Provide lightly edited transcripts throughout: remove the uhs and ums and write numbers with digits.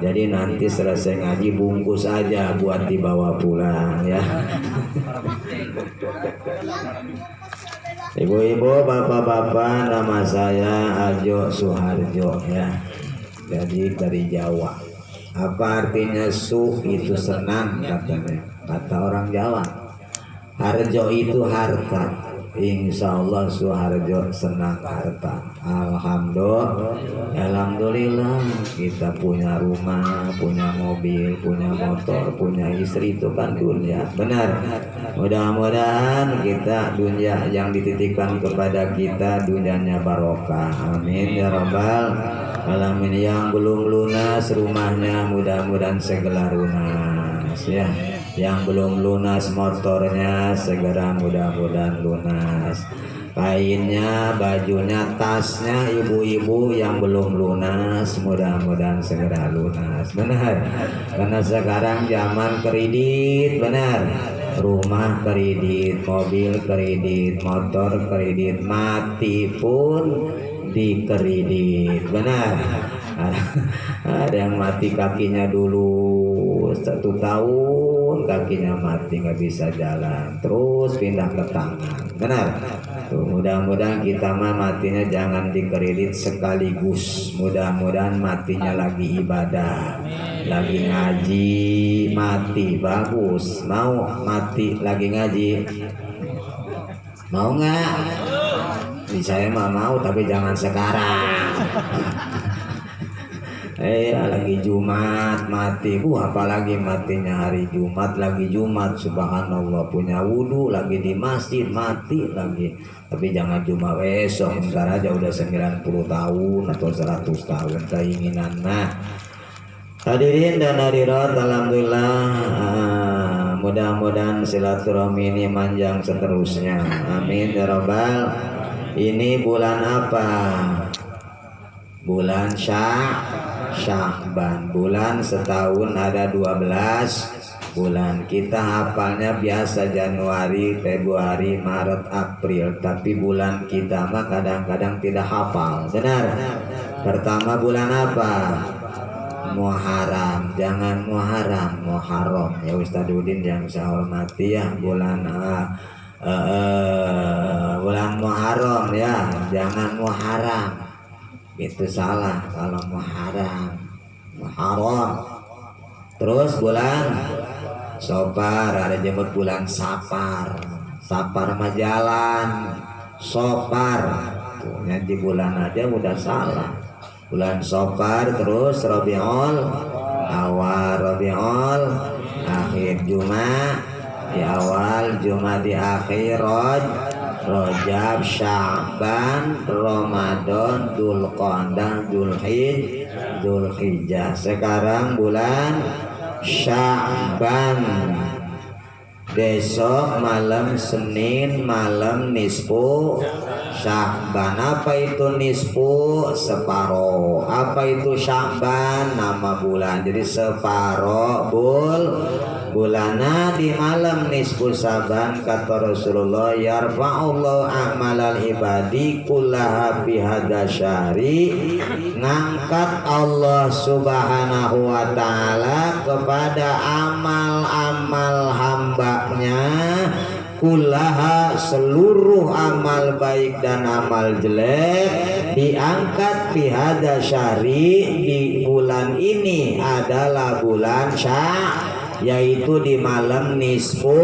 Jadi nanti selesai ngaji bungkus aja buat dibawa pulang ya. Ibu-ibu, bapak-bapak, nama saya Ajo Suharjo ya. Jadi dari Jawa. Apa artinya su itu senang katanya, kata orang Jawa. Harjo itu harta. Insya Allah Suharjo senang harta. Alhamdulillah kita punya rumah, punya mobil, punya motor, punya istri, itu kan dunia. Benar. Mudah-mudahan kita dunia yang dititipkan kepada kita dunianya barokah. Amin ya rabbal alamin. Yang belum lunas rumahnya mudah-mudahan segera lunas ya. Yang belum lunas motornya segera mudah-mudahan lunas. Kainnya, bajunya, tasnya ibu-ibu yang belum lunas mudah-mudahan segera lunas. Benar. Karena sekarang zaman kredit, benar. Rumah kredit, mobil kredit, motor kredit, mati pun dikredit. Benar. Ada yang mati kakinya dulu 1 tahun, kakinya mati nggak bisa jalan, terus pindah ke tangan. Benar. Tuh, mudah-mudahan kita mah matinya jangan dikredit sekaligus. Mudah-mudahan matinya lagi ibadah, lagi ngaji, mati bagus. Mau mati lagi ngaji? Mau nggak? Saya mah mau, tapi jangan sekarang. Lagi Jumat mati, apalagi matinya hari Jumat, lagi Jumat, subhanallah, punya wudhu, lagi di masjid mati lagi. Tapi jangan cuma besok, ntar aja udah 90 tahun atau 100 tahun keinginan. Nah, hadirin dan hadirat, alhamdulillah, mudah-mudahan silaturahmi ini manjang seterusnya. Amin ya rabbal. Ini bulan apa? Bulan Sya'ban. Bulan setahun ada 12 bulan. Kita hafalnya biasa Januari, Februari, Maret, April. Tapi bulan kita mah kadang-kadang tidak hafal. Benar. Pertama bulan apa? Muharram. Jangan Muharram, Muharram. Ya Ustaz Udin yang saya hormati ya, bulan Muharram ya, jangan Muharram. Itu salah kalau Muharram. Terus bulan Safar, ada jemput bulan Safar. Safar mah jalan, Safar. Di bulan aja udah salah. Bulan Safar, terus Rabiul Awal, Rabiul Akhir, Jumat di awal, Jumat di akhir, Rajab, Sya'ban, Ramadan, Dzulqa'dah, Dzulhijjah. Sekarang bulan Sya'ban. Besok malam Senin, malam nisfu Sya'ban. Apa itu nisfu? Separoh. Apa itu Sya'ban? Nama bulan. Jadi separoh bulana di malam nisfu Sya'ban, kata Rasulullah, yarfa'ullahu a'malal ibadi kullaha fi hadza syahri. Ngangkat Allah Subhanahu wa taala kepada amal-amal hambanya, kullaha seluruh amal baik dan amal jelek diangkat fi hadza syahri, di bulan ini adalah bulan yaitu di malam nisfu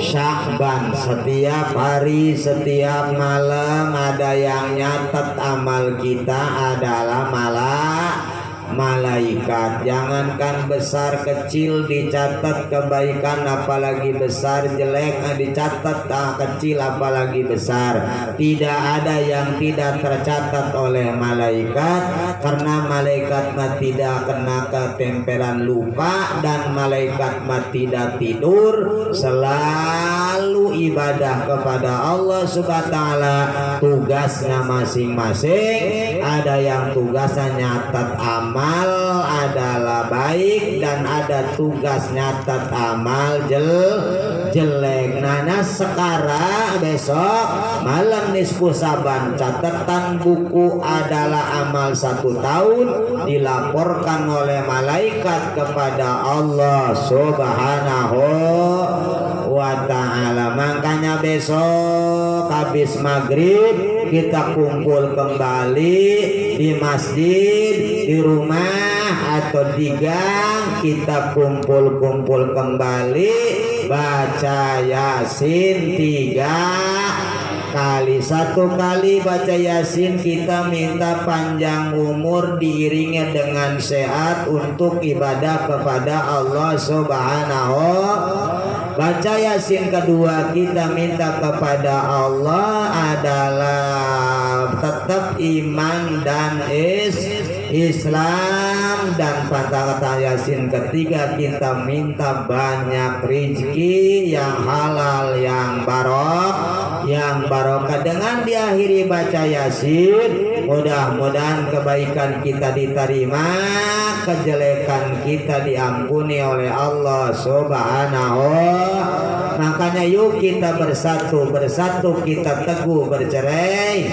Sya'ban. Setiap hari, setiap malam ada yang nyatet amal kita adalah malaikat. Jangankan besar kecil dicatat kebaikan, apalagi besar jelek dicatat, kecil apalagi besar. Tidak ada yang tidak tercatat oleh malaikat, karena malaikat mah tidak kena ketempelan lupa, dan malaikat mah tidak tidur, selalu ibadah kepada Allah Subhanahu wa taala. Tugasnya masing-masing, ada yang tugasnya nyatat amal, amal adalah baik dan ada tugas nyatat amal jelek. Nana sekarang besok malam nisfu Saban catatan buku adalah amal 1 tahun dilaporkan oleh malaikat kepada Allah Subhanahu wa ta'ala. Makanya besok habis maghrib kita kumpul kembali di masjid, di rumah atau di gang, kita kumpul-kumpul kembali baca Yasin 3 kali. 1 kali baca Yasin kita minta panjang umur diiringi dengan sehat untuk ibadah kepada Allah Subhanahu. Baca Yasin kedua kita minta kepada Allah adalah tetap iman dan Islam. Dan pada Yasin ketiga kita minta banyak rezeki yang halal, yang barokah. Dengan diakhiri baca Yasin, mudah-mudahan kebaikan kita diterima, kejelekan kita diampuni oleh Allah Subhanahu. Makanya yuk kita bersatu kita teguh bercerai.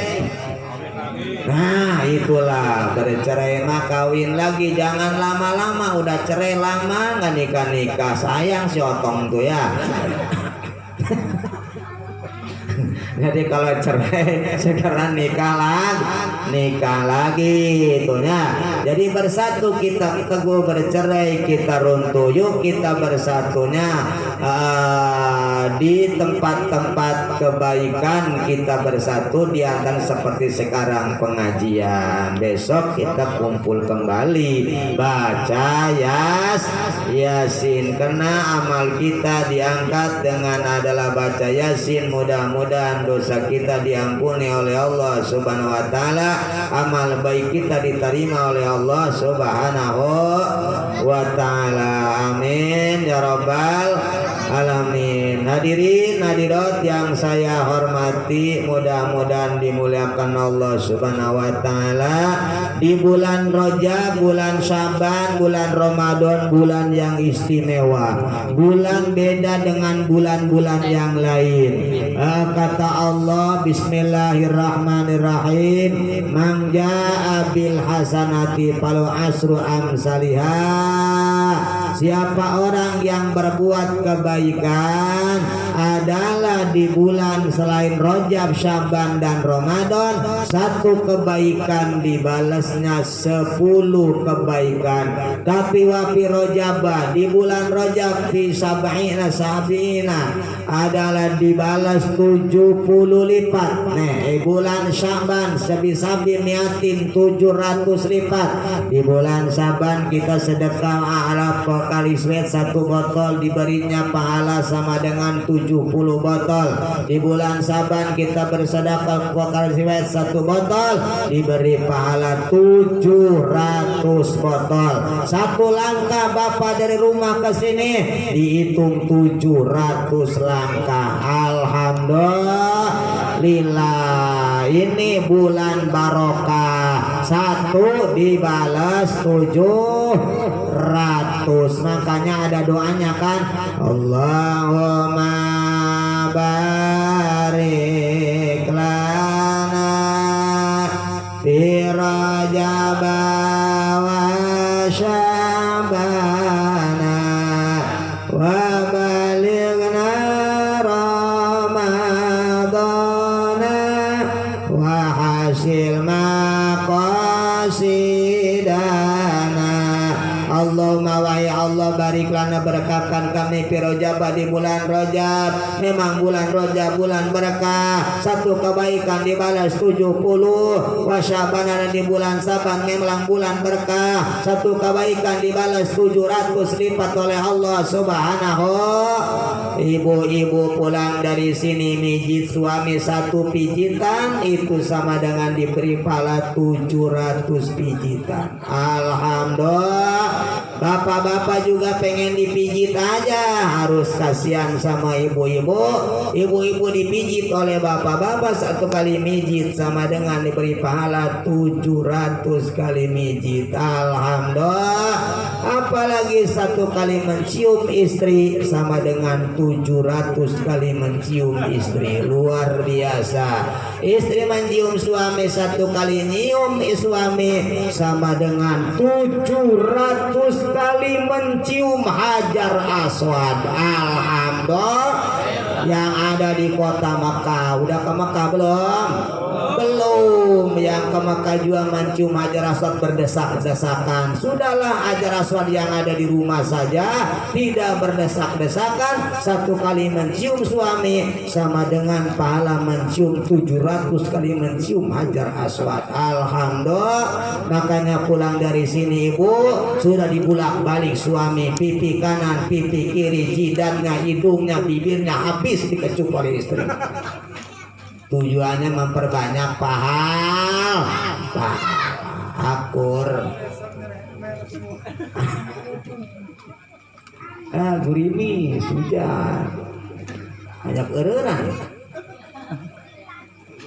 Nah itulah bercerai mah kawin lagi, jangan lama-lama. Udah cerai lama nggak nikah-nikah, sayang si otong tuh ya. Jadi kalau cerai segera nikah lagi itunya. Jadi bersatu kita teguh bercerai, kita runtuh yuk kita bersatunya di tempat-tempat kebaikan kita bersatu di antara seperti sekarang pengajian. Besok kita kumpul kembali baca Yasin karena amal kita diangkat dengan adalah baca Yasin. Mudah-mudahan dosa kita diampuni oleh Allah Subhanahu wa ta'ala, amal baik kita diterima oleh Allah Subhanahu wa ta'ala. Amin ya rabbal alamin. Hadirin hadirat yang saya hormati, mudah-mudahan dimuliakan Allah Subhanahu wa ta'ala. Di bulan Rajab, bulan Syaban, bulan Ramadan, bulan yang istimewa, bulan beda dengan bulan-bulan yang lain. Kata Allah, Bismillahirrahmanirrahim, man jaa bil hasanati falahu asyru amsalihha. Siapa orang yang berbuat kebaikan adalah di bulan selain Rajab, Syaban dan Ramadan, 1 kebaikan dibalasnya 10 kebaikan. Tapi wafi Rajab, di bulan Rajab fi sab'ina adalah dibalas 70 lipat. Bulan Syaban sebisabi niatin 700 lipat. Di bulan Syaban kita sedekah ala kali sweat 1 botol diberinya pahala sama dengan 70 botol. Di bulan Syaban kita bersedekah kali sweat 1 botol diberi pahala 700 botol. 1 langkah Bapak dari rumah ke sini dihitung 700 langkah. Alhamdulillah, ini bulan barokah. 1 dibalas 700. Makanya ada doanya kan, Allahumma barik lana fi Rajab wa Syabana wa balighna Ramadana wa hasil maqasidana. Allahumma wa ya Allah barik lana, berkahkan kami fi Rajab, di bulan Rajab. Memang bulan Rajab bulan berkah, 1 kebaikan dibalas 70. Wa Syaban, di bulan Syaban memang bulan berkah, 1 kebaikan dibalas 700 lipat oleh Allah Subhanahu. Ibu-ibu pulang dari sini mijit suami 1 pijitan itu sama dengan diberi pahala 700 pijitan. Alhamdulillah. Bapak-bapak juga pengen dipijit aja, harus kasihan sama ibu-ibu. Ibu-ibu dipijit oleh bapak-bapak, satu kali mijit sama dengan diberi pahala 700 kali mijit. Alhamdulillah. Apalagi satu kali mencium istri sama dengan 700 kali mencium istri. Luar biasa. Istri mencium suami, satu kali nyium suami sama dengan 700 kali mencium Hajar Aswad. Alhamdulillah. Yang ada di kota Mekah, udah ke Mekah belum? Belum. Yang ke Mekah juga mencium Hajar Aswad berdesak-desakan. Sudahlah, Hajar Aswad yang ada di rumah saja tidak berdesak-desakan. Satu kali mencium suami sama dengan pahala mencium 700 kali mencium Hajar Aswad. Alhamdulillah. Makanya pulang dari sini ibu sudah dibulak-balik suami, pipi kanan, pipi kiri, jidatnya, hidungnya, bibirnya habis dikecup oleh istri. Tujuannya memperbanyak pahala. Akur. Gurimi sudah banyak erenan.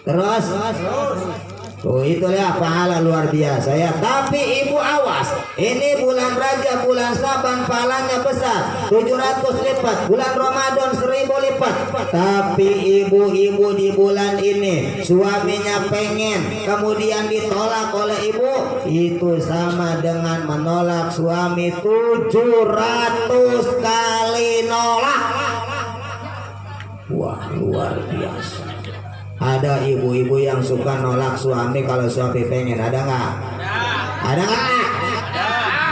Terus tuh itu ya pahala luar biasa ya. Tapi ibu awas, ini bulan Rajab, bulan Saban pahalanya besar, 700 lipat. Bulan Ramadan 1000 lipat. Tapi ibu-ibu di bulan ini suaminya pengen, kemudian ditolak oleh ibu, itu sama dengan menolak suami 700 kali nolak. Wah, luar biasa. Ada ibu-ibu yang suka nolak suami kalau suami pengen, ada nggak? Ada nggak?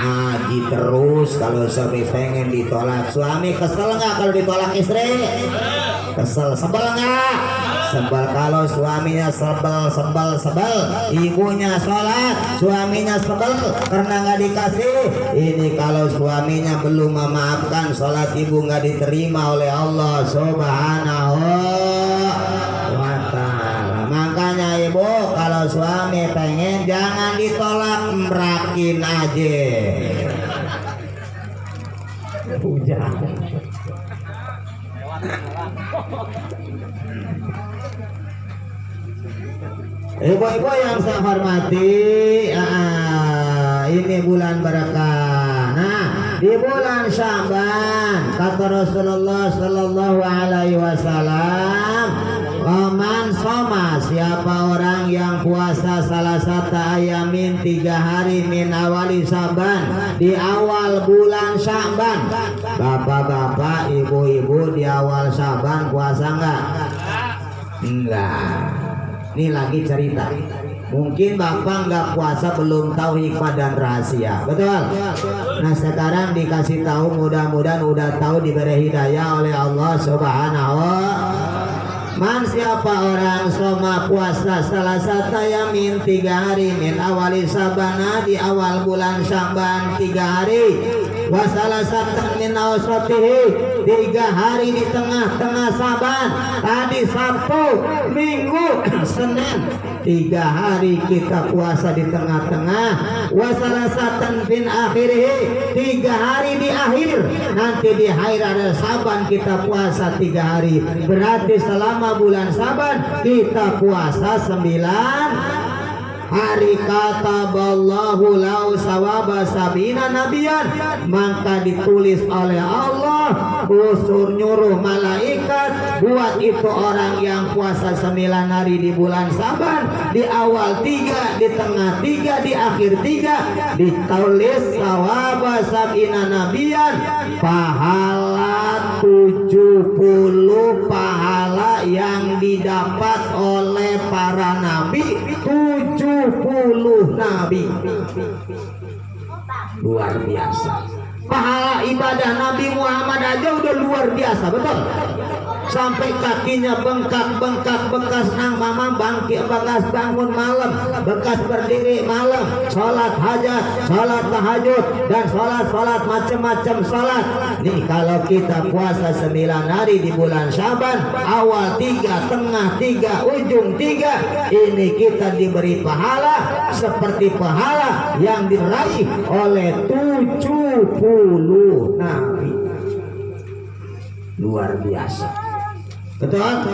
Ngaji terus kalau suami pengen ditolak suami. Kesel nggak kalau ditolak istri? Kesel. Sebel nggak? Sebel. Kalau suaminya sebel, ibunya sholat, suaminya sebel karena nggak dikasih. Ini kalau suaminya belum memaafkan, sholat ibu nggak diterima oleh Allah Subhanahu wa ta'ala. Makanya ibu kalau suami pengen jangan ditolak, merakin aja. Hujan. Ibu-ibu yang saya hormati, ini bulan berkah. Nah, di bulan Sya'ban kata Rasulullah Sallallahu Alaihi Wasallam, "Waman soma, siapa orang yang puasa salah satu ayamin 3 hari min awali Sya'ban, di awal bulan Sya'ban." Bapak-bapak, ibu-ibu di awal Sya'ban puasa enggak? Enggak. Ini lagi cerita. Mungkin bapak nggak puasa belum tahu hikmah dan rahasia, betul? Nah sekarang dikasih tahu, mudah-mudahan udah tahu, diberi hidayah oleh Allah Subhanahu wa ta'ala. Man siapa orang soma puasa salah satu yamin 3 hari min awali sabana, di awal bulan Sya'ban 3 hari, wasalah satu min awsatihi 3 hari di tengah-tengah Saban, tadi Sabtu, Minggu, Senin, 3 hari kita puasa di tengah-tengah, wasalah satu fin akhirih 3 hari di akhir, nanti di akhir ada Saban kita puasa 3 hari, berarti selama bulan Saban kita puasa 9 hari. Kata Allahu lau sawaba sabina nabiyan, maka ditulis oleh Allah, usur nyuruh malaikat buat itu orang yang puasa 9 hari di bulan Saban, di awal 3, di tengah 3, di akhir 3, ditulis sawaba sabina nabiyan, pahala 70 pahala yang didapat oleh para nabi, 70 nabi. Luar biasa. Pahala ibadah Nabi Muhammad aja udah luar biasa, betul? Sampai kakinya bengkak-bengkak, bekas nang mama bangkit, bekas bangun malam, bekas berdiri malam, sholat hajat, sholat tahajud, dan sholat macam-macam sholat. Nih kalau kita puasa 9 hari di bulan Sya'ban, awal 3, tengah 3, ujung 3, ini kita diberi pahala seperti pahala yang diraih oleh 70 70 nabi. Luar biasa. Betul?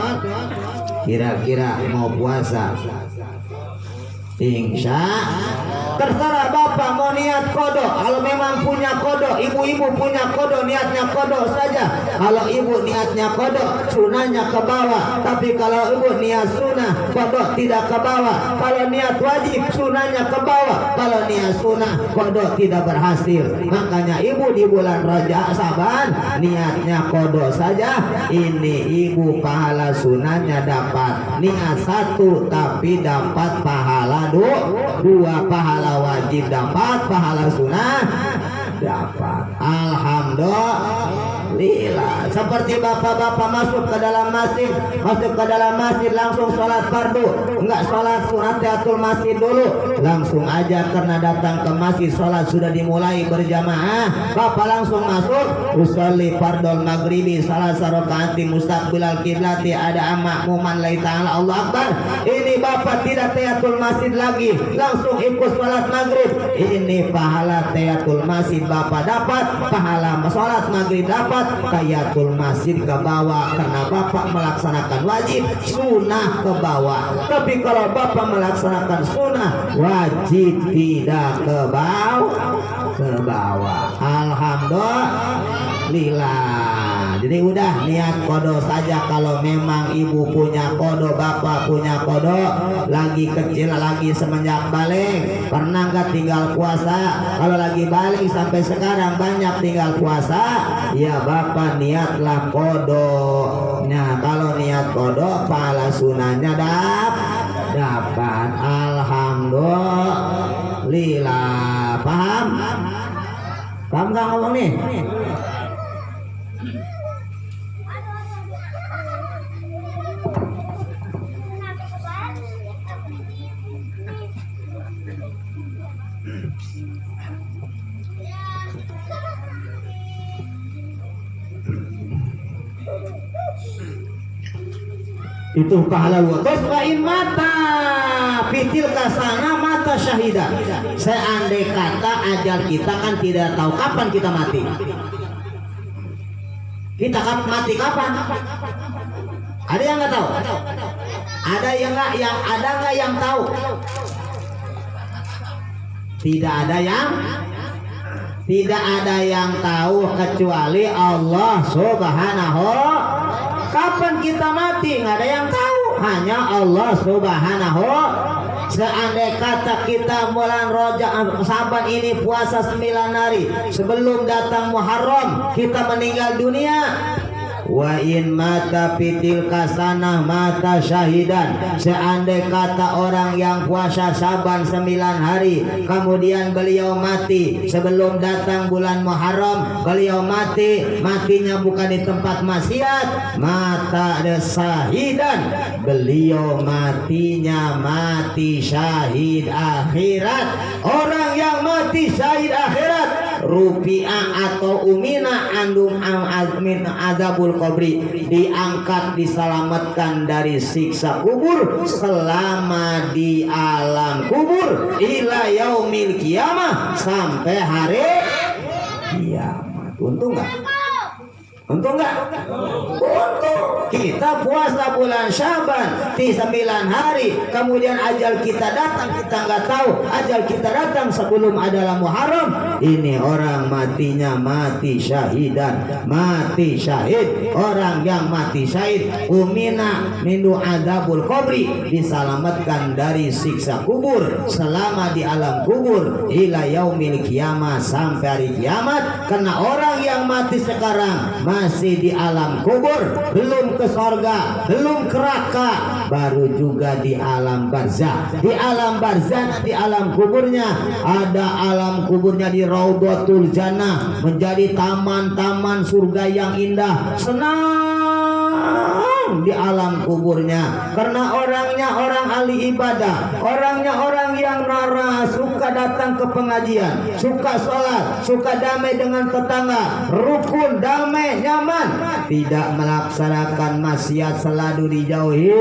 Kira-kira mau puasa? Insya terserah bapak mau niat kodok. Kalau memang punya kodok, ibu-ibu punya kodok, niatnya kodok saja. Kalau ibu niatnya kodok, sunahnya ke bawah. Tapi kalau ibu niat sunah, kodok tidak ke bawah. Kalau niat wajib, sunahnya ke bawah. Kalau niat sunah, kodok tidak berhasil. Makanya ibu di bulan Rajab Saban niatnya kodok saja. Ini ibu pahala sunahnya dapat. Niat satu tapi dapat pahala dua, pahala wajib dapat, pahala sunnah dapat. Alhamdulillah. Seperti bapak-bapak masuk ke dalam masjid, langsung sholat fardu, enggak sholat sunnatul masjid dulu, langsung aja karena datang ke masjid sholat sudah dimulai berjamaah, bapak langsung masuk usolli fardul maghribi salah rakaat mustaqbilal kiblati ada makmuman lai ta'ala Allah akbar. Ini bapak tidak tahiyatul masjid lagi, langsung ikut sholat maghrib. Ini pahala tahiyatul masjid bapak dapat, pahala sholat maghrib dapat, tahiyatul masjid ke bawah karena bapak melaksanakan wajib, sunnah ke bawah. Tapi kalau bapak melaksanakan sunnah, wajib tidak ke bawah. Alhamdulillah. Jadi udah niat kodo saja. Kalau memang ibu punya kodo, bapak punya kodo, lagi kecil, lagi semenjak balik, pernah nggak tinggal puasa? Kalau lagi balik sampai sekarang banyak tinggal puasa, ya bapak niatlah kodo. Nah kalau niat kodo, pahala sunahnya dapat. Alhamdulillah. Paham? Paham nggak ngomong nih? Itu pahala luar. Terus lain mata pitil kasana mata syahidah. Seandai kata ajal kita kan tidak tahu kapan kita mati. Kita mati kapan? Ada yang nggak tahu? Ada yang nggak yang tahu? Tidak ada yang tahu kecuali Allah Subhanahu. Kapan kita mati nggak ada yang tahu, hanya Allah Subhanahu. Seandai kata kita bulan Rajab Saban ini puasa 9 hari sebelum datang Muharram kita meninggal dunia, wa in mata pitil kasanah mata syahidan. Seandai kata orang yang puasa Saban 9 hari kemudian beliau mati sebelum datang bulan Muharram, beliau matinya bukan di tempat maksiat, mata ada syahidan, beliau matinya mati syahid akhirat. Orang yang mati syahid akhirat rupiah atau umina andum azmin azabul kubri, diangkat diselamatkan dari siksa kubur selama di alam kubur ila yaumil kiamah, sampai hari kiamat. Untung nggak? Untung nggak? Untung. Kita puasa bulan Syaban di 9 hari, kemudian ajal kita datang, kita nggak tahu ajal kita datang sebelum adalah Muharram. Ini orang matinya mati syahidan, mati syahid. Orang yang mati syahid umina mindu azabul kubri, diselamatkan dari siksa kubur selama di alam kubur ila yaumil kiamah, sampai hari kiamat. Karena orang yang mati sekarang masih di alam kubur, belum ke sorga, belum ke neraka, baru juga di alam barzah. Di alam barzah, di alam kuburnya, ada alam kuburnya di Raudhatul Jannah, menjadi taman-taman surga yang indah. Senang di alam kuburnya karena orangnya orang ahli ibadah, orangnya orang yang suka datang ke pengajian, suka sholat, suka damai dengan tetangga, rukun, damai, nyaman, tidak melaksanakan maksiat, selalu dijauhi,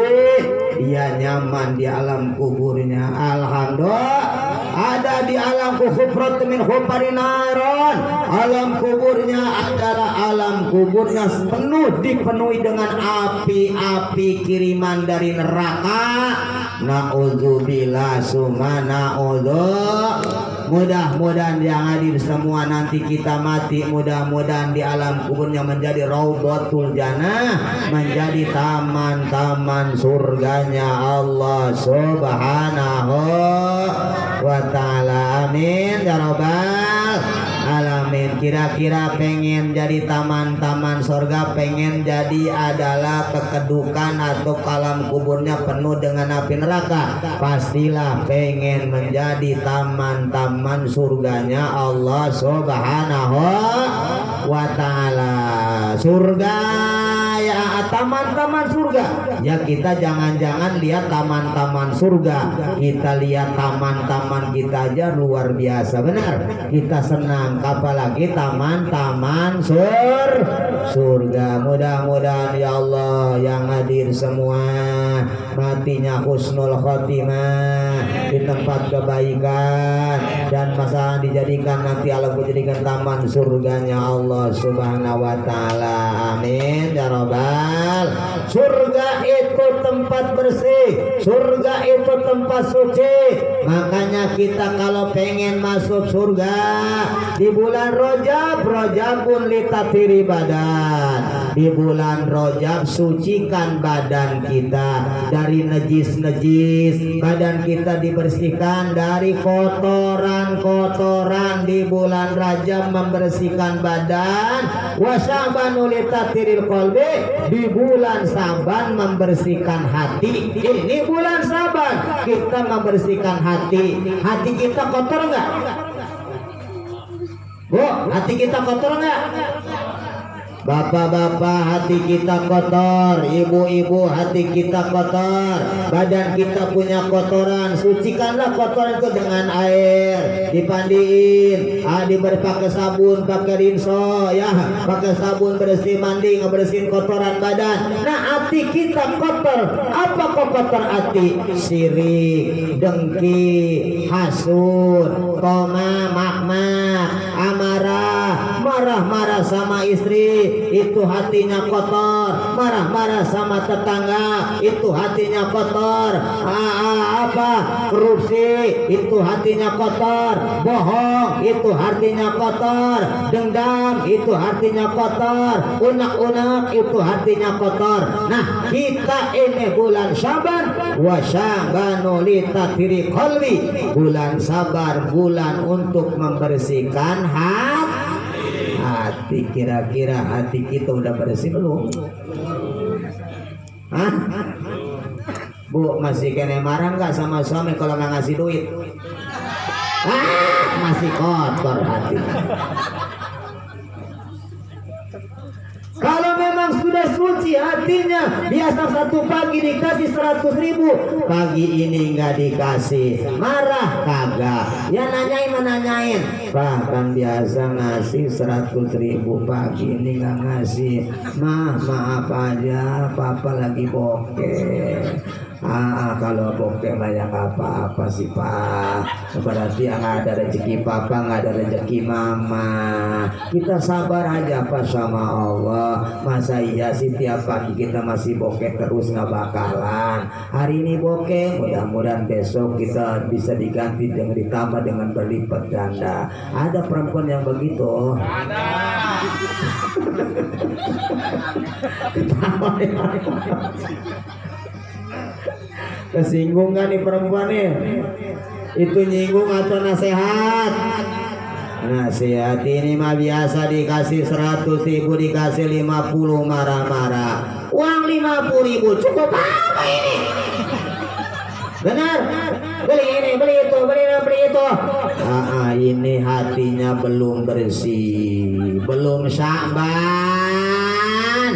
dia nyaman di alam kuburnya. Alhamdulillah. ada di alam kubur min naron. Alam kuburnya adalah alam kuburnya dipenuhi dengan api-api kiriman dari neraka. Na'udzubillah summa na'udzu. Mudah-mudahan yang hadir semua nanti kita mati, mudah-mudahan di alam kuburnya menjadi raudhatul jannah, menjadi taman-taman surganya Allah Subhanahu wa ta'ala. Amin ya rabbal alamin. Kira-kira pengen jadi taman-taman surga, pengen jadi adalah kekedukan atau alam kuburnya penuh dengan api neraka, pastilah pengen menjadi taman-taman surganya Allah Subhanahu wa ta'ala. Surga ya, taman-taman surga ya, kita jangan-jangan lihat taman-taman surga, kita lihat taman-taman kita aja luar biasa, benar, kita senang, apalagi taman-taman surga. Mudah-mudahan ya Allah yang hadir semua matinya husnul khotimah, di tempat kebaikan, dan masalah dijadikan nanti Allah menjadikan taman surganya Allah Subhanahu wa ta'ala. Amin ya rabbal. Surga itu tempat bersih, surga itu tempat suci. Makanya kita kalau pengen masuk surga di bulan Rajab, Rajabun litatiri badan, di bulan Rajab sucikan badan kita dari najis-najis, badan kita dibersihkan dari kotoran-kotoran. Di bulan Rajab membersihkan badan. Wa Sya'banu litatiril qalbi, di bulan Saban membersihkan hati. Ini bulan Saban kita membersihkan hati. Hati kita kotor enggak? Bu, hati kita kotor enggak? Bapak-bapak, hati kita kotor, ibu-ibu, hati kita kotor, badan kita punya kotoran. Sucikanlah kotoran itu dengan air, dipandiin, diberi pakai sabun, pakai rinso, ya, pakai sabun bersih, mandi, ngebersihin kotoran badan. Nah, hati kita kotor. Apa kok kotor hati? Sirik, dengki, hasud, koma, makmak, amarah, marah-marah sama istri, itu hatinya kotor. Marah-marah sama tetangga, itu hatinya kotor. Korupsi, itu hatinya kotor. Bohong, itu hatinya kotor. Dendam, itu hatinya kotor. Unak-unak, itu hatinya kotor. Nah, kita ini bulan Syaban, wa Sya'banu litatiri qalbi, bulan sabar, bulan untuk membersihkan hati. Kira-kira hati kita udah bersih belum? Hah? Bu, masih kena marah nggak sama suami kalau nggak ngasih duit? Masih kotor hati. Kalau memang sudah suci hatinya, biasa satu pagi dikasih 100.000, pagi ini nggak dikasih, marah kagak, ya nanyain, bahkan biasa ngasih 100.000, pagi ini nggak ngasih, maaf aja, papa lagi bokeh. Kalau bokeh mah ya nggak apa-apa sih pak, berarti nggak ada rezeki papa, nggak ada rezeki mama. Kita sabar aja pak sama Allah. Masa iya sih tiap pagi kita masih bokeh terus? Nggak bakalan. Hari ini bokeh, mudah-mudahan besok kita bisa diganti dengan ditambah dengan berlipat ganda. Ada perempuan yang begitu? Ada. Ketawa ya. Kesinggung gak nih perempuan nih? Itu nyinggung atau nasihat? Nasihat ini mah biasa dikasih 100.000, dikasih 50 marah-marah. Uang 50.000 cukup apa ini? Benar? Beli ini, beli itu, beli itu. Ini hatinya belum bersih, belum Sya'ban,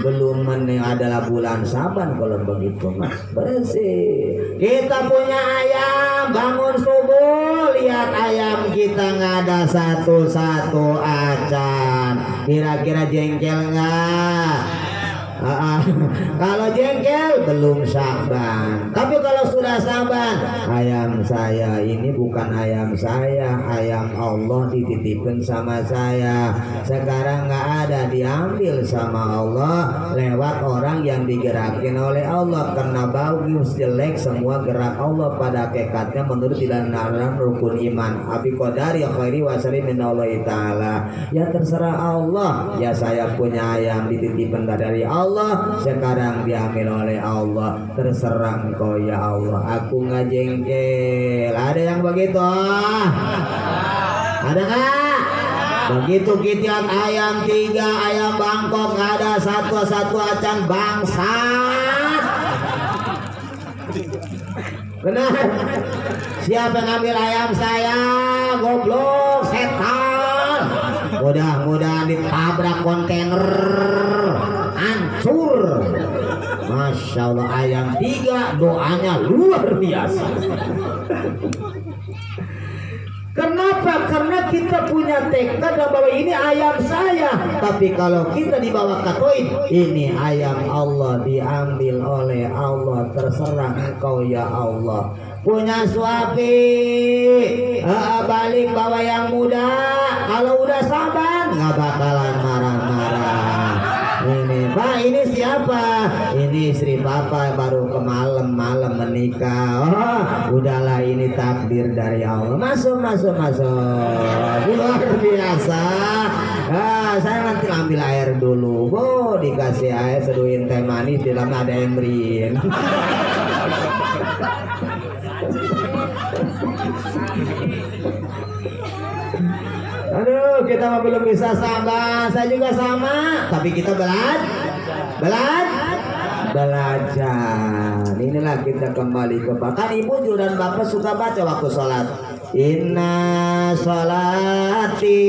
belum adalah bulan Saban. Kalau begitu mah bersih. Kita punya ayam, bangun subuh lihat ayam kita nggak ada satu-satu acan, kira-kira jengkel nggak? Kalau jengkel belum saban. Tapi kalau sudah saban, ayam saya ini bukan ayam saya, ayam Allah dititipkan sama saya. Sekarang nggak ada, diambil sama Allah lewat orang yang digerakin oleh Allah. Karena bagus jelek semua gerak Allah pada hakikatnya menurut dalam rukun iman. Abi qadari khairi wa syarri min Allah taala. Ya terserah Allah. Ya saya punya ayam dititipkan dari Allah, sekarang diambil oleh Allah. Terserah engkau ya Allah. Aku nggak jengkel. Ada yang begitu? Ada nggak? Begitu kita ayam 3, ayam Bangkok nggak ada satu acan bangsat. Benar? Siapa yang ngambil ayam saya? Goblok, setan. Mudah-mudahan ditabrak kontainer, hancur. Masya Allah, ayam 3 doanya luar biasa. Kenapa? Karena kita punya tekad bahwa ini ayam saya. Tapi kalau kita dibawa katoin, ini ayam Allah diambil oleh Allah. Terserah engkau ya Allah. Punya suami balik bawa yang muda. Kalau udah sabar nggak bakalan marah-marah. Ini Pak, ini siapa? Ini istri Papa baru ke malam menikah. Oh, udahlah ini takdir dari Allah. Masuk. Luar biasa. Saya nanti ambil air dulu. Dikasih air, seduhin teh manis, di dalam ada embrin. Aduh, kita mah belum bisa sabar. Saya juga sama. Tapi kita belajar. Inilah kita kembali ke bahkan ibu dan bapak suka baca waktu sholat. Inna sholati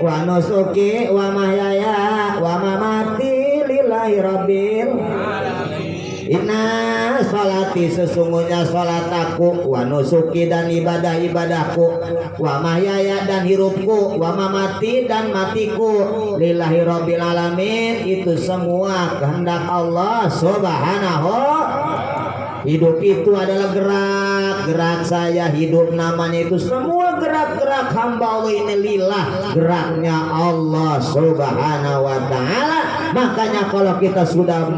wa nusuki wa mahyaya wa mamati lillahi rabbil. Inna sholati, sesungguhnya sholat aku, wa nusuki dan ibadahku, wa mahyaya dan hirupku, wa mamati dan matiku, lillahi rabbil alamin, itu semua kehendak Allah subhanahu. Hidup itu adalah gerak saya hidup, namanya itu semua gerak-gerak hamba Allah ini lillah, geraknya Allah subhanahu wa ta'ala. Makanya kalau kita sudah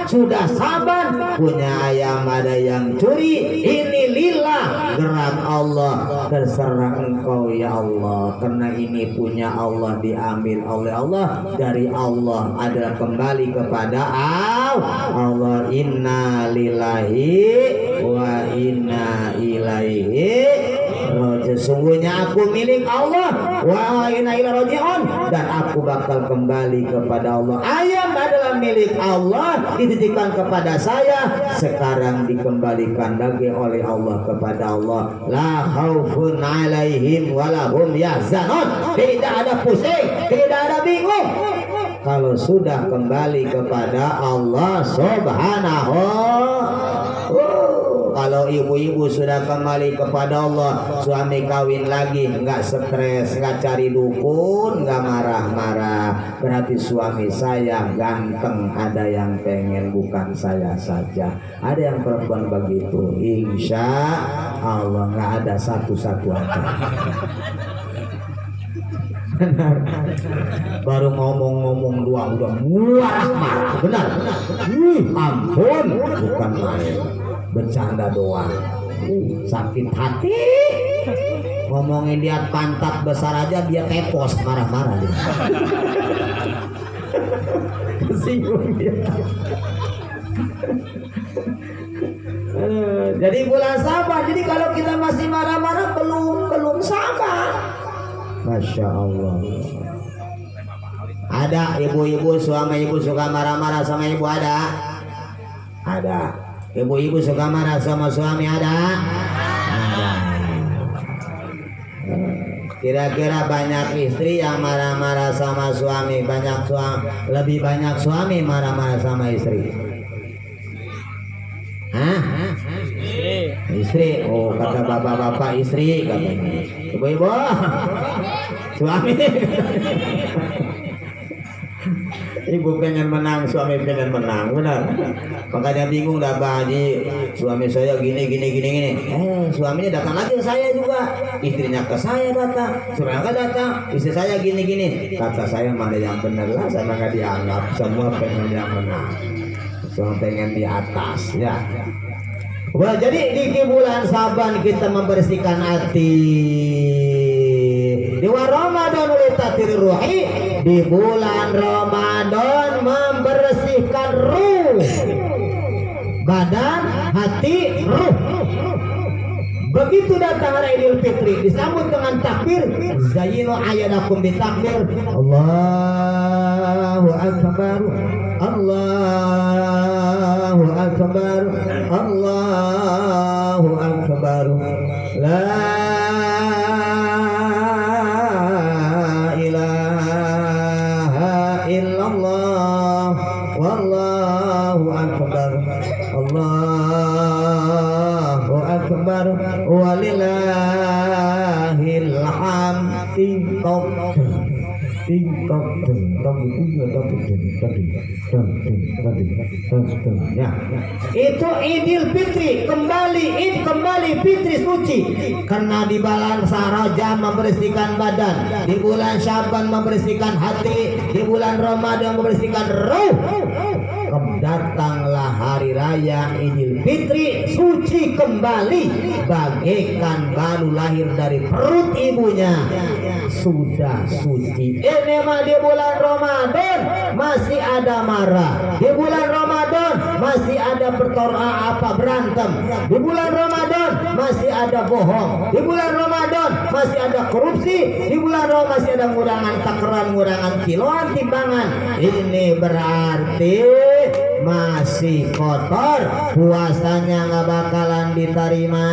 sudah sabar, punya ayam ada yang curi, ini lillah, gerak Allah. Terserah engkau ya Allah, karena ini punya Allah, diambil oleh Allah, dari Allah adalah kembali kepada Allah. Inna lillahi wa inna ilaihi raji'un. Sesungguhnya aku milik Allah, wa inna ilaihi raji'un, dan aku bakal kembali kepada Allah. Ayam adalah milik Allah, dititipkan kepada saya, sekarang dikembalikan lagi oleh Allah kepada Allah. La khaufun alaihim wa lahum yahzanun. Tidak ada pusing, tidak ada bingung. Kalau sudah kembali kepada Allah subhanahu. Kalau ibu-ibu sudah kembali kepada Allah, suami kawin lagi, nggak stres, nggak cari dukun, nggak marah-marah, berarti suami saya ganteng. Ada yang pengen, bukan saya saja. Ada yang perempuan begitu, insya Allah nggak ada satu-satu aja. Baru ngomong-ngomong doang udah marah-marah. Benar. Ampun, bukan main, bercanda doang. Sakit hati. Ngomongin dia pantat besar aja dia tepos, marah-marah dia. Kesinggung dia. Jadi bulan sabar. Jadi kalau kita masih marah-marah belum sabar. Masya Allah. Ada ibu-ibu, suami ibu suka marah-marah sama ibu, ada? Ada. Ibu-ibu suka marah sama suami, ada? Ada. Kira-kira banyak istri yang marah-marah sama suami, lebih banyak suami marah-marah sama istri. Hah? Istri. Oh, kata bapak-bapak istri katanya. Ibu-ibu, suami. Ibu pengen menang, suami pengen menang, benar. Makanya bingung dah Pak Haji, suami saya gini. Suaminya datang lagi ke saya juga, istrinya ke saya datang, suaminya datang, istri saya gini. Kata saya mana yang benar lah, saya nggak dianggap, semua pengen yang menang, semua pengen di atas ya. Wah, jadi di bulan Saban kita membersihkan hati. Di Ramadan ulitatir ruhi, di bulan Ramadan membersihkan ruh, badan, hati, ruh. Begitu datang hari Idul Fitri disambut dengan takbir, zayyinu ayadakum bitakbir, Allahu akbar, Allahu akbar, Allahu akbar, la ilaha illallah, wallahu akbar, Allahu akbar, walillahil hamd. Ya. Itu Idul Fitri, kembali Fitri suci. Karena di bulan Rajab membersihkan badan, di bulan Syaban membersihkan hati, di bulan Ramadan membersihkan ruh. Datanglah hari raya Idul Fitri, suci kembali, bagaikan baru lahir dari perut ibunya, sudah suci. Ini mah di bulan Ramadan masih ada marah, di bulan Ramadan masih ada berantem, di bulan Ramadan masih ada bohong, di bulan Ramadan masih ada korupsi, di bulan Ramadan masih ada ngurangan takaran, ngurangan kiloan, timbangan. Ini berarti masih kotor, puasanya nggak bakalan diterima.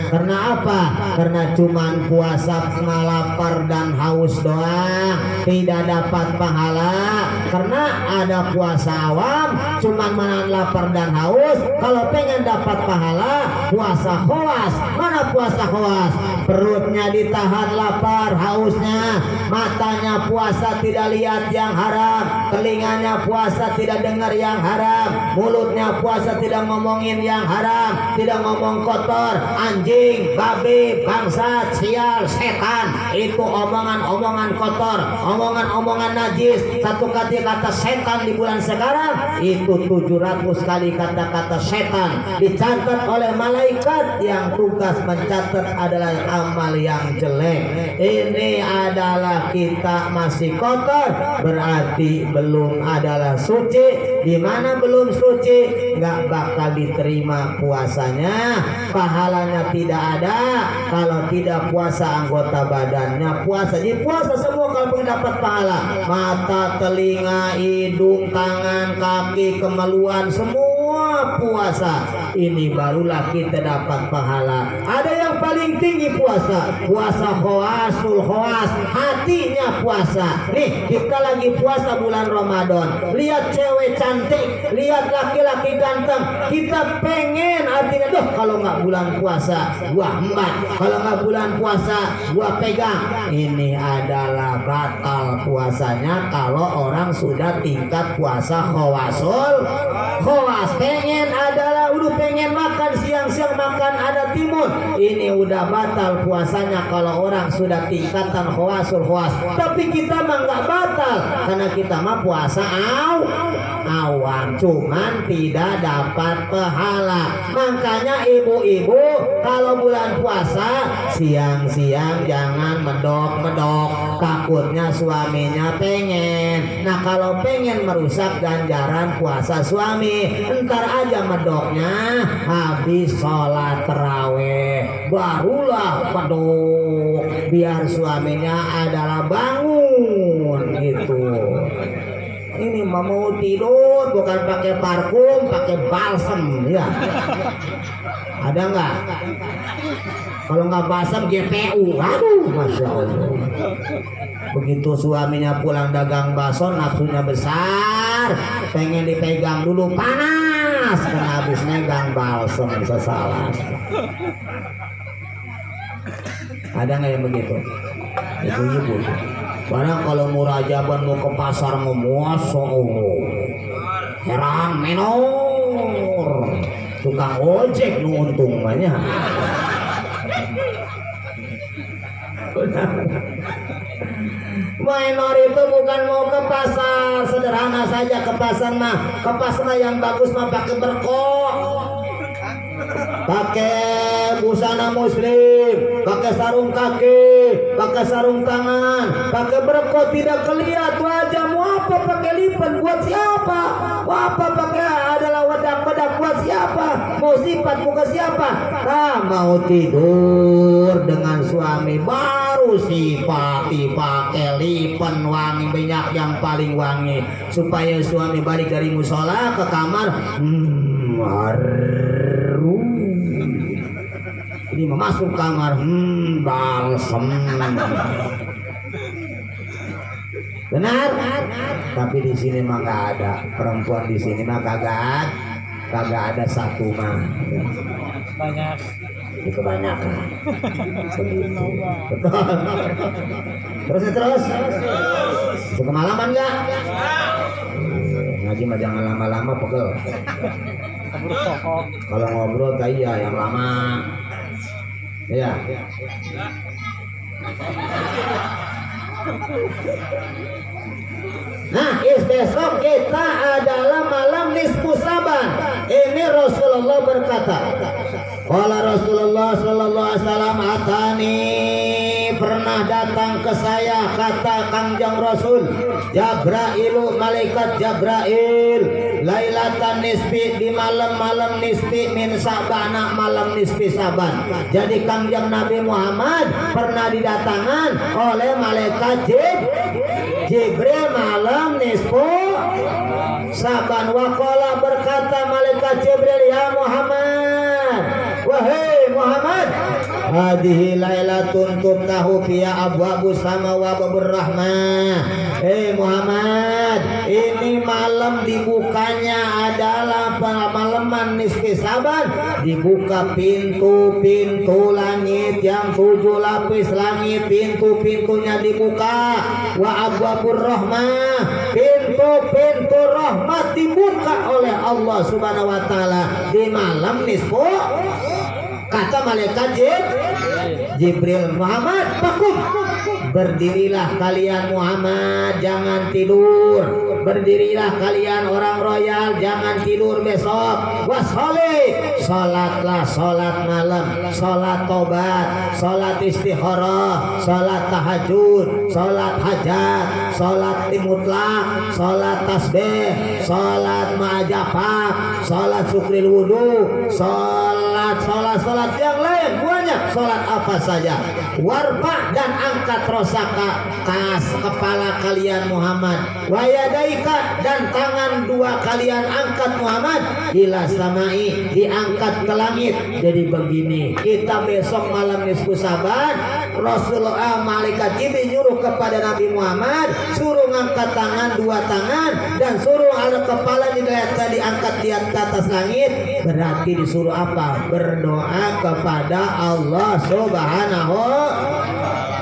Karena apa? Karena cuman puasa lapar dan haus doang, tidak dapat pahala. Karena ada puasa awam, cuman menahan lapar dan haus. Kalau pengen dapat pahala, puasa khawas. Mana puasa khawas? Perutnya ditahan lapar, hausnya, matanya puasa tidak lihat yang haram, telinganya puasa tidak dengar yang haram, mulutnya puasa tidak ngomongin yang haram, tidak ngomong kotor, anjing, babi, bangsat, sial, setan. Itu omongan-omongan kotor, omongan-omongan najis. Satu kata setan di bulan sekarang itu 700 kali kata-kata setan dicatat oleh malaikat yang tugas mencatat adalah amal yang jelek. Ini adalah kita masih kotor, berarti belum adalah suci. Di mana belum suci, nggak bakal diterima puasanya, pahalanya tidak ada. Kalau tidak puasa anggota badannya puasa, jadi puasa semua kalau pengen dapat pahala, mata, telinga, hidung, tangan, kaki, kemaluan, semua puasa. Ini barulah kita dapat pahala. Ada yang paling tinggi puasa khawasul khawas, hatinya puasa. Nih kita lagi puasa bulan Ramadan, lihat cewek cantik, lihat laki-laki ganteng, kita pengen artinya, doh kalau nggak bulan puasa gua embat, kalau nggak bulan puasa gua pegang. Ini adalah batal puasanya kalau orang sudah tingkat puasa khawasul khawas. Pengen adalah udah pengen makan siang-siang makan ada timun, ini udah batal puasanya kalau orang sudah tingkatan khawasul khawas. Tapi kita mah nggak batal karena kita mah puasa awam, cuman tidak dapat pahala. Makanya ibu-ibu kalau bulan puasa siang-siang jangan medok-medok, takutnya suaminya pengen. Nah kalau pengen merusak ganjaran puasa suami, ntar aja medoknya habis sholat taraweh barulah medok, biar suaminya adalah bangun gitu. Ini mau tidur bukan pakai parfum, pakai balsam ya. Ada nggak? Kalau nggak balsam GPU, aduh masya Allah. Begitu suaminya pulang dagang bakso, nafsunya besar, pengen dipegang dulu, panas karena habis megang balsam, bisa salah. Ada nggak yang begitu? Ibu-ibu. Barang kalau murajaban mau ke pasar Masya Allah heran menor tukang ojek nu untung banyak. Minor itu bukan mau ke pasar sederhana saja, ke pasar mah ke pasar yang bagus mah pakai berkok, pakai busana muslim, pakai sarung kaki, pakai sarung tangan, pakai berkot tidak kelihatan wajahmu. Apa pakai lipan buat siapa? Apa pakai adalah wadah-wadah buat siapa? Mau sifat muka siapa? Mau tidur dengan suami baru sifati pakai lipan wangi minyak yang paling wangi supaya suami balik dari musola ke kamar harum. Ini masuk kamar balsem. Benar? Tapi di sini mah gak ada perempuan, di sini mah kagak ada satu mah. Banyak. Ini kebanyakan. Segitu. Betul. Terus. Bisa kemalaman nggak? Ngaji mah jangan lama-lama pegel. Kalau ngobrol kayak iya yang lama. Iya. Nah, besok kita adalah malam nisfu Saban. Ini Rasulullah berkata, qala Rasulullah sallallahu alaihi wasallam atani, pernah datang ke saya, kata Kangjeng Rasul, Jabrailu, malaikat Jabrail, lailatan nisfi, di malam-malam nisfi min Sabana, malam nisfi Saban. Jadi Kangjeng Nabi Muhammad pernah didatangan oleh malaikat Jibril malam nisfu Saban. Waqala, berkata malaikat Jibril, ya Muhammad, wahai Muhammad, hadhihi lailatun tuftahu fiha abwaabus samawati birrahmah. Hei Muhammad, ini malam dibukanya adalah malaman nisfi Saban, dibuka pintu-pintu langit yang 7 lapis langit, pintu-pintunya dibuka. Wa abwaabur rahmah, pintu-pintu rahmat dibuka oleh Allah Subhanahu wa taala di malam nisfu. Kata malaikat Jibril, Muhammad, fakum, berdirilah kalian Muhammad, jangan tidur. Berdirilah kalian orang royal, jangan tidur besok. Washolih, sholatlah sholat malam, sholat tobat, sholat istikharah, sholat tahajud, sholat hajat, sholat mutlak, sholat tasbih, sholat ma'ajafah, sholat syukril wudu, sholat yang lain banyak, sholat apa saja. Warfa, dan angkat rosaka kas kepala kalian Muhammad, wayadaika, dan tangan dua kalian angkat Muhammad, ila samai, diangkat ke langit. Jadi begini, kita besok malam nisfu Saban, Rasulullah malaikat Jibril nyuruh kepada Nabi Muhammad, suruh ngangkat tangan, dua tangan, dan suruh ada kepala diangkat di atas langit. Berarti disuruh apa? Berdoa kepada Allah Subhanahu.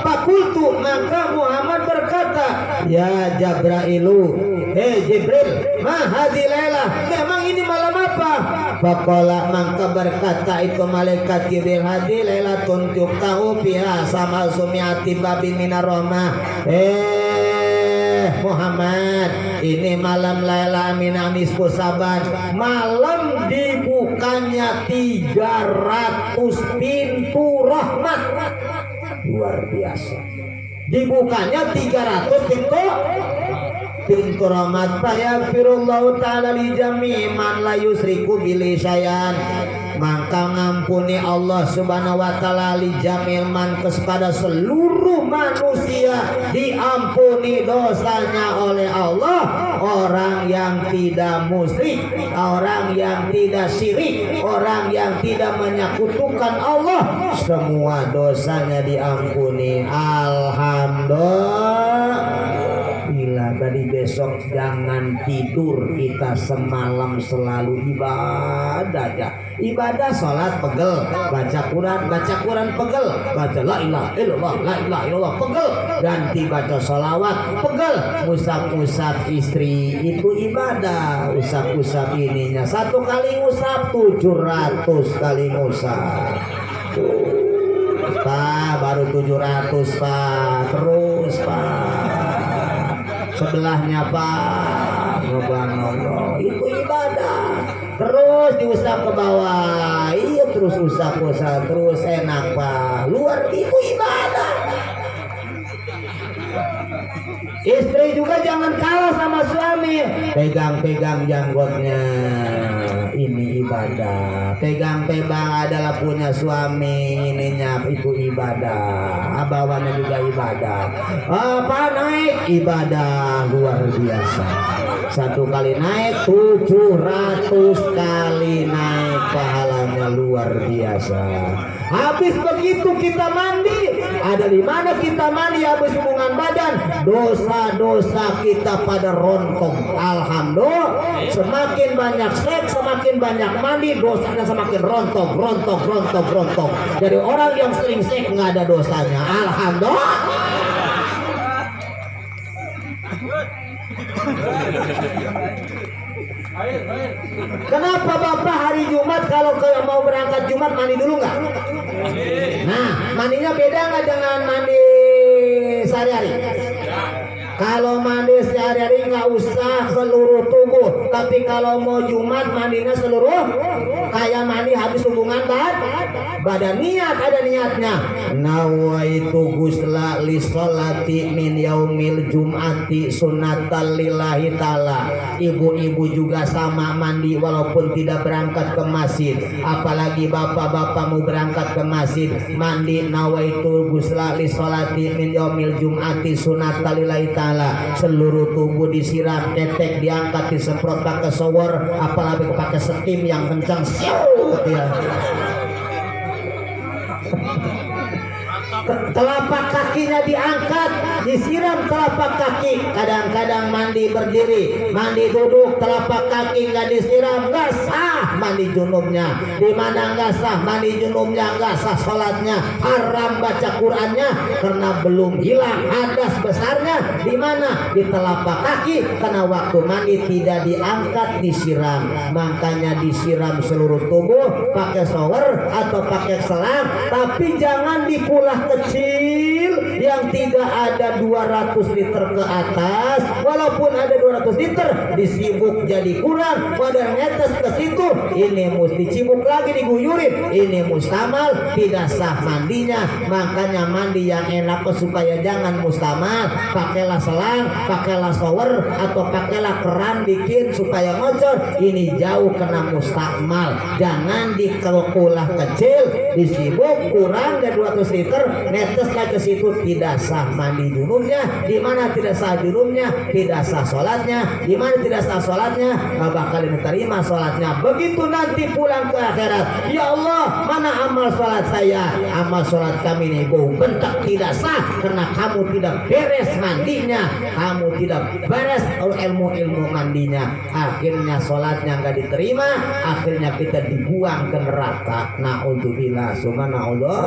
Fakultu, maka Muhammad berkata, ya Jabrailu, hei Jibril, ma hadhi lailah, memang ini malam apa? Faqala, maka berkata itu malaikat Jibril, hadhi lailatun tuftahu fiha sama sumiati babin minar rahmah. Muhammad, ini malam Laila Aminah nisfu Saban, malam dibukanya 300 pintu rahmat. Luar biasa, dibukanya 300 pintu rahmat. Fayaghfirullahu ta'ala li jami'i man la yusriku bihi syai'an, maka ngampuni Allah Subhanahu wa taala li jamil man, kepada seluruh manusia diampuni dosanya oleh Allah. Orang yang tidak musyrik, orang yang tidak syirik, orang yang tidak menyekutukan Allah, semua dosanya diampuni. Alhamdulillah. Tadi besok jangan tidur, kita semalam selalu ibadah ya. Ibadah sholat pegel, baca Quran pegel, baca la ilaha illallah pegel, ganti baca sholawat pegel, usap istri itu ibadah, usap ininya 1 kali ngusap 700 kali ngusap. Pak baru 700 Pak, terus Pak sebelahnya Pak ngobrol itu ibadah, terus diusap ke bawah, iya terus usap terus enak Pak, luar itu ibadah. Istri juga jangan kalah sama suami, pegang janggotnya, ini ibadah. Pegang adalah punya suami, ininya itu ibadah. Bawaannya juga ibadah. Apa naik ibadah luar biasa. 1 kali naik 700 kali naik, pahalanya luar biasa. Habis begitu kita mandi, ada di mana kita mandi habis hubungan badan, dosa-dosa kita pada rontok. Alhamdulillah, semakin banyak seks, semakin banyak mandi, dosanya semakin rontok. Dari orang yang sering seks nggak ada dosanya. Alhamdulillah. Kenapa Bapak hari Jumat kalau mau berangkat Jumat mandi dulu nggak? Nah, mandinya beda nggak dengan mandi sehari-hari? Kalau mandi sehari-hari nggak usah seluruh tubuh, tapi kalau mau Jumat mandinya seluruh, kayak mandi habis hubungan badan. Niat, ada niatnya. Nawaitu gusla li sholati min yaumil jum'ati sunnatan lillahi ta'ala. Ibu-ibu juga sama mandi walaupun tidak berangkat ke masjid. Apalagi bapak-bapak mau berangkat ke masjid, mandi nawaitu gusla li sholati min yaumil jum'ati sunnatan lillahi ta'ala. Seluruh tubuh disiram, ketek diangkat, disemprot pakai shower, apalagi pakai steam yang kencang, ya. Telapak kakinya diangkat, disiram telapak kaki. Kadang-kadang mandi berdiri, mandi duduk, telapak kaki nggak disiram, nggak sah mandi junubnya. Di mana nggak sah mandi junubnya, nggak sah sholatnya, haram baca Qurannya karena belum hilang hadas besarnya. Di mana? Di telapak kaki, karena waktu mandi tidak diangkat, disiram. Makanya disiram seluruh tubuh pakai shower atau pakai selang, tapi jangan dikulah kecil yang tidak ada 200 liter ke atas. Walaupun ada 200 liter disibuk jadi kurang, pada netes ke situ, ini mesti dicibuk lagi, diguyurin, ini mustamal, tidak sah mandinya. Makanya mandi yang enak supaya jangan mustamal, pakailah selang, pakailah shower atau pakailah keran bikin supaya ngocor, ini jauh kena mustamal. Jangan dikulah kecil, disibuk kurang dari 200 liter, netes lagi ke situ, tidak sah mandi junubnya. Di mana tidak sah junubnya, tidak sah sholatnya. Di mana tidak sah sholatnya, nggak bakal diterima sholatnya. Begitu nanti pulang ke akhirat, ya Allah, mana amal sholat saya? Amal sholat kami ini bau bentak, tidak sah karena kamu tidak beres mandinya, kamu tidak beres ilmu mandinya. Akhirnya sholatnya nggak diterima, akhirnya kita dibuang ke neraka. Na'udzubillah, subhanallah.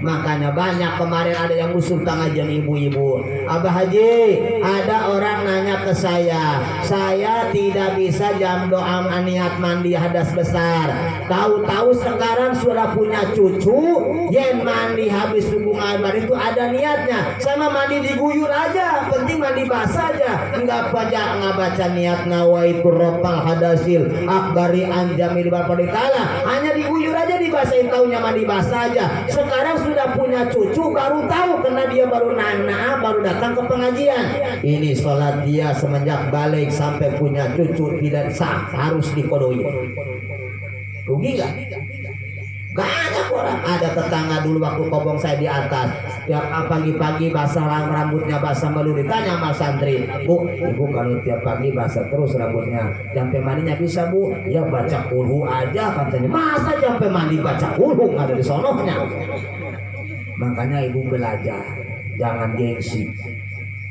Makanya banyak kemarin ada yang usul tangajan ibu-ibu, Abah Haji, ada orang nanya ke saya tidak bisa jam doa niat mandi hadas besar. Tahu-tahu sekarang sudah punya cucu, yen mandi habis hubungan badan itu ada niatnya, sama mandi diguyur aja, penting mandi basah aja, nggak baca niat nawaitu ropal hadasil akbari anjami di bapak ta'ala, hanya diguyur aja, dibasahin, taunya mandi basah aja. Sekarang sudah punya cucu baru tahu karena dia baru baru datang ke pengajian. Ini sholat dia semenjak balik sampai punya cucu tidak sah, harus dikodoi. Rugi nggak? Banyak orang. Ada tetangga dulu waktu kobong saya di atas, tiap pagi-pagi basah rambutnya, basah malu, ditanya sama santri, Bu, ibu kalau tiap pagi basah terus rambutnya, sampai mandinya bisa Bu? Ya baca kulhu aja katanya. Masa sampai mandi baca kulhu, nggak ada di sonohnya. Makanya ibu belajar, jangan gengsi.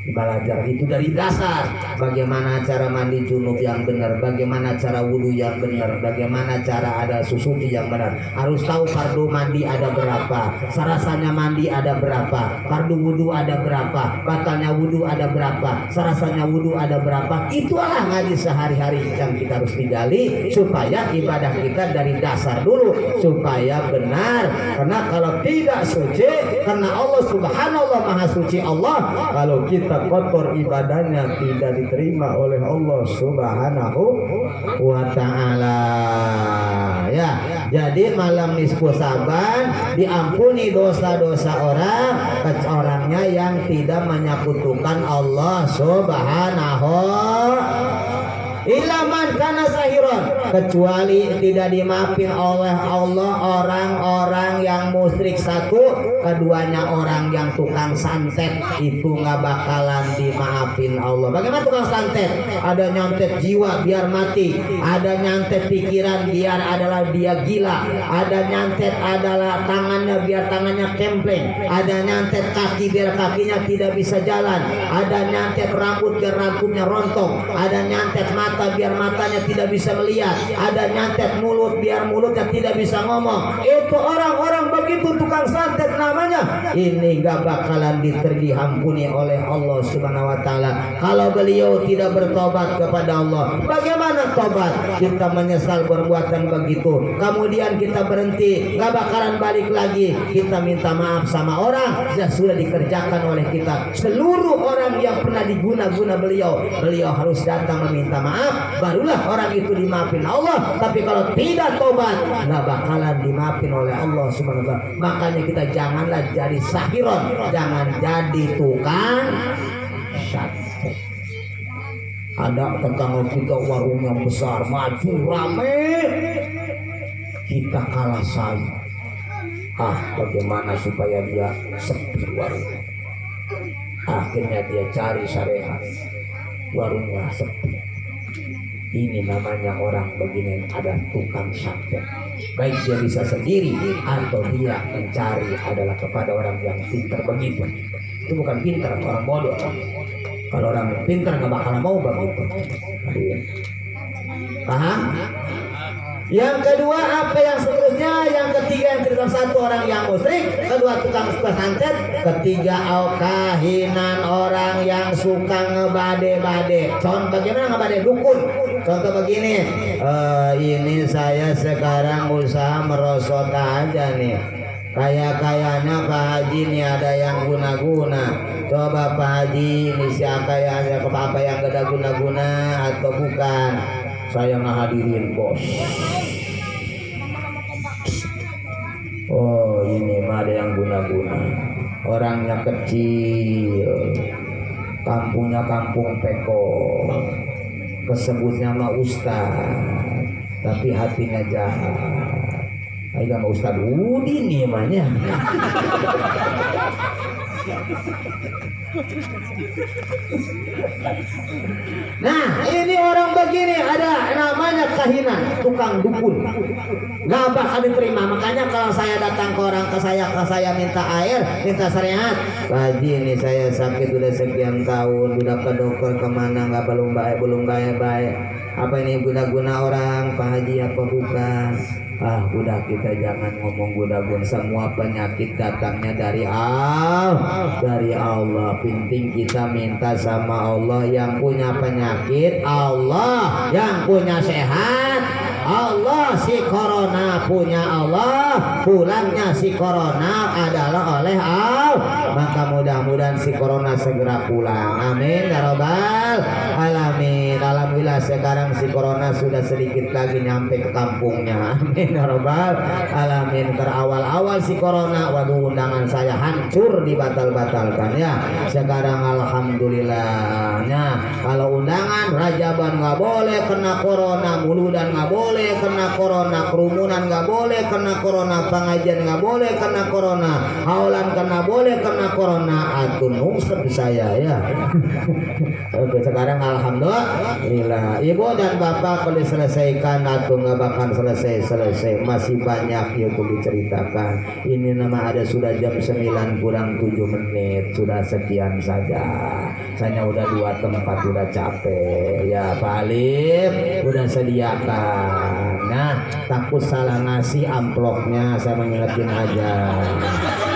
Belajar itu dari dasar. Bagaimana cara mandi junub yang benar, bagaimana cara wudhu yang benar, bagaimana cara ada susupi yang benar. Harus tahu fardu mandi ada berapa, sarasanya mandi ada berapa, fardu wudhu ada berapa, batalnya wudhu ada berapa, sarasanya wudhu ada berapa. Itulah ngaji sehari-hari yang kita harus digali supaya ibadah kita dari dasar dulu supaya benar. Karena kalau tidak suci, karena Allah Subhanallah Maha Suci Allah, kalau kita kotor ibadahnya tidak diterima oleh Allah Subhanahu wa ta'ala. Ya, jadi malam nisfu Saban diampuni dosa-dosa orangnya yang tidak menyekutukan Allah Subhanahu ilaman kana sahiron, kecuali tidak dimaafin oleh Allah orang-orang yang musyrik satu, keduanya orang yang tukang santet itu nggak bakalan dimaafin Allah. Bagaimana tukang santet? Ada nyantet jiwa biar mati, ada nyantet pikiran biar adalah dia gila, ada nyantet adalah tangannya biar tangannya kempleng, ada nyantet kaki biar kakinya tidak bisa jalan, ada nyantet rambut biar rambutnya rontok, ada nyantet mata biar matanya tidak bisa melihat, ada nyantet mulut biar mulutnya tidak bisa ngomong. Itu orang-orang begitu tukang santet namanya. Ini gak bakalan diampuni oleh Allah Subhanahu wa ta'ala kalau beliau tidak bertobat kepada Allah. Bagaimana tobat? Kita menyesal perbuatan begitu, kemudian kita berhenti, gak bakalan balik lagi. Kita minta maaf sama orang yang sudah dikerjakan oleh kita. Seluruh orang yang pernah diguna-guna beliau harus datang meminta maaf, barulah orang itu dimaafin Allah. Tapi kalau tidak tobat, nggak bakalan dimaafin oleh Allah Subhanahu wa ta'ala. Makanya kita janganlah jadi sahiron, jangan jadi tukang santet. Ada tetangga kita warung yang besar, maju rame, kita kalah saing. Bagaimana supaya dia sepi warungnya? Akhirnya dia cari syariat, warungnya sepi. Ini namanya orang begini ada tukang santet. Baik dia bisa sendiri atau dia mencari adalah kepada orang yang pintar begitu. Itu bukan pintar, orang bodoh. Kalau orang pintar nggak bakal mau begitu. Paham? Yang kedua apa yang seterusnya? Yang ketiga yang cerita satu orang yang musyrik, kedua tukang santet, ketiga kahinan orang yang suka ngebade-bade. Contoh bagaimana ngebade? Dukun. Contoh begini, ini saya sekarang usaha merosot aja nih. Kayaknya Pak Haji nih ada yang guna-guna. Coba Pak Haji ini siapa yang ada apa yang ada guna-guna atau bukan? Saya ngehadirin bos. Oh ini mah ada yang guna-guna. Orangnya kecil, kampungnya kampung peko, kesebutnya mah ustaz, tapi hatinya jahat. Ayo sama Ustaz Udin nih namanya. Nah ini orang begini ada namanya kahinan, tukang dukun, gak bakal diterima. Makanya kalau saya datang ke orang ke saya minta air, minta syariat, Pak Haji ini saya sakit udah sekian tahun, udah ke dokter kemana nggak belum baik. Apa ini guna-guna orang Pak Haji apa bukan? Udah kita jangan ngomong guna-guna, semua penyakit datangnya dari Allah. Penting kita minta sama Allah, yang punya penyakit Allah, yang punya sehat Allah. Si corona punya Allah, pulangnya si corona adalah oleh Allah. Maka mudah-mudahan si corona segera pulang, amin ya rabbal alamin. Alhamdulillah sekarang si corona sudah sedikit lagi nyampe ke kampungnya, amin ya rabbal alamin. Awal-awal si corona, waduh undangan saya hancur dibatal-batalkan ya. Sekarang alhamdulillahnya kalau undangan Rajaban nggak boleh kena corona, Muludan nggak boleh kena corona, kerumunan nggak boleh kena corona, pengajian nggak boleh kena corona, haulan kena boleh kena corona. corona atun nungsep saya ya. Oke, sekarang alhamdulillah ibu dan bapak kalau diselesaikan atau nggak bakal selesai masih banyak yang untuk diceritakan. Ini nama ada sudah jam 9 kurang 7 menit, sudah sekian saja. Saya udah 2 tempat udah capek ya. Pak Alif udah sediakan. Nah, takut salah ngasih amplopnya, saya mengingetin aja.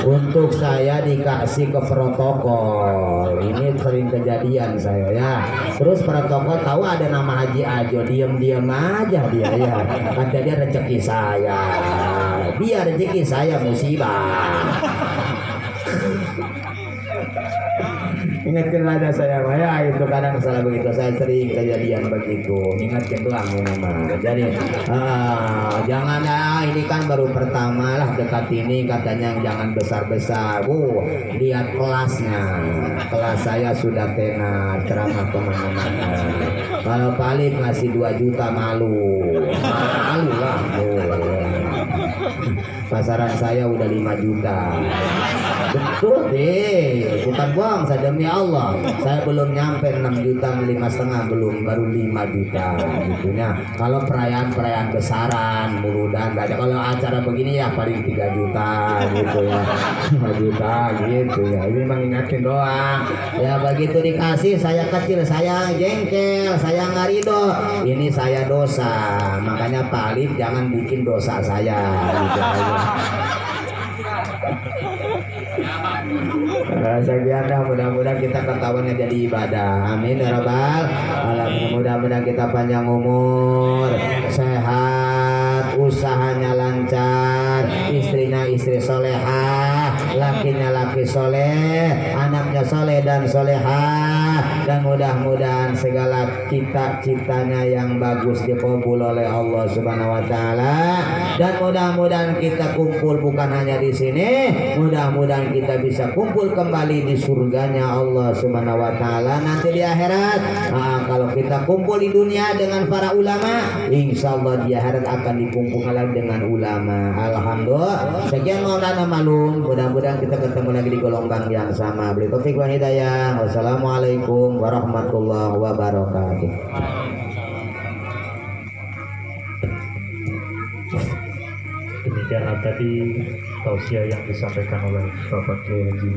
Untuk saya dikasih ke protokol. Ini sering kejadian saya ya. Terus protokol tahu ada nama Haji Ajo, diam-diam aja dia ya. Kata dia rezeki saya. Dia rezeki saya musibah. Ingatkan ada saya ya, itu kadang salah begitu, saya sering kejadian begitu. Ingatkan doang ini mah. Jadi jangan ini kan baru pertama lah dekat ini katanya jangan besar-besar. Lihat kelasnya, kelas saya sudah tenar ceramah kemana-mana. Kalau Palip ngasih 2 juta malu lah. Pasaran saya udah 5 juta. Betul deh, bukan bohong, saya demi Allah. Saya belum nyampe 6 juta, 5,5 belum, baru 5 juta gitunya. Kalau perayaan besaran mudah nggak ada. Kalau acara begini ya paling 3 juta gitu ya, 5 juta gitu ya. Ini mengingatkan doang. Ya begitu dikasih saya kecil, saya jengkel, saya nggak ridho. Ini saya dosa, makanya Pak Alif jangan bikin dosa saya gitu aja. Sekian dah, mudah-mudahan kita ketahuannya jadi ibadah. Amin ya rabbal alamin. Mudah-mudahan kita panjang umur, sehat, usahanya lancar, istrinya istri solehah, lakinya laki soleh, anaknya soleh dan solehah, dan mudah-mudahan segala cita-citanya yang bagus dikabul oleh Allah Subhanahu wa taala. Dan mudah-mudahan kita kumpul bukan hanya di sini, mudah-mudahan kita bisa kumpul kembali di surganya Allah Subhanahu wa taala nanti di akhirat. Kalau kita kumpul di dunia dengan para ulama, insya Allah di akhirat akan dikumpulkan lagi dengan ulama. Alhamdulillah. Sekian maulana malum, mudah-mudahan kita ketemu lagi di gelombang yang sama. Beri taufik wa hidayah. Wassalamualaikum warahmatullahi wabarakatuh. Demikianlah tadi tausiah yang disampaikan oleh Bapak Kiai Haji